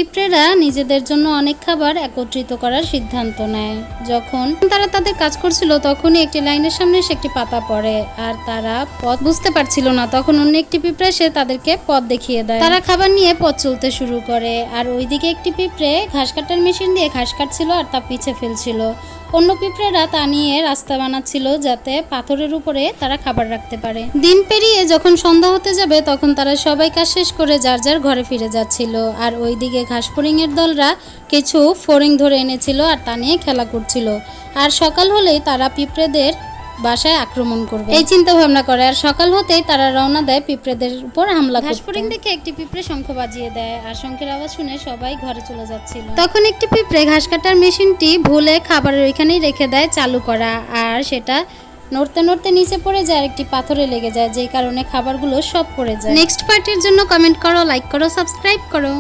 পিঁপড়েরা নিজেদের জন্য অনেক খাবার একত্রিত করার সিদ্ধান্ত নেয়। যখন তারা তাদের কাজ করছিল তখনই একটি লাইনের সামনে এসে একটি পাতা পড়ে, আর তারা পথ বুঝতে পারছিল না। তখন অন্য একটি পিঁপড়ে এসে তাদেরকে পথ দেখিয়ে দেয়। তারা খাবার নিয়ে পথ চলতে শুরু করে, আর ওইদিকে একটি পিঁপড়ে ঘাস কাটার মেশিন দিয়ে ঘাস কাটছিল আর তা পিছে ফেলছিল। অন্য পিঁপড়েরা তা নিয়ে রাস্তা বানাচ্ছিল যাতে পাথরের উপরে তারা খাবার রাখতে পারে। দিন পেরিয়ে যখন সন্ধ্যা হতে যাবে তখন তারা সবাই কাজ শেষ করে যার যার ঘরে ফিরে যাচ্ছিল, আর ওইদিকে ঘাস ফড়িংয়ের দলরা কিছু ফড়িং ধরে এনেছিল আর তা নিয়ে খেলা করছিল। আর সকাল হলেই তারা পিঁপড়েদের বাসায় আক্রমণ করবে এই চিন্তা ভাবনা করে, আর সকাল হতেই তারা রওনা দেয় পিঁপড়েদের উপর হামলা করতে। ঘাস ফড়িং দেখে একটি পিঁপড়ে শঙ্খ বাজিয়ে দেয়, আর শঙ্খের আওয়াজ শুনে সবাই ঘরে চলে যাচ্ছিল। তখন একটি পিঁপড়ে ঘাস কাটার মেশিনটি ভুলে খাবারের ওইখানেই রেখে দেয় চালু করা, আর সেটা নড়তে নড়তে নিচে পড়ে যায়, একটি পাথরে লেগে যায়, যেই কারণে খাবারগুলো সব পড়ে যায়। নেক্সট পার্টের জন্য কমেন্ট করো, লাইক করো, সাবস্ক্রাইব করো।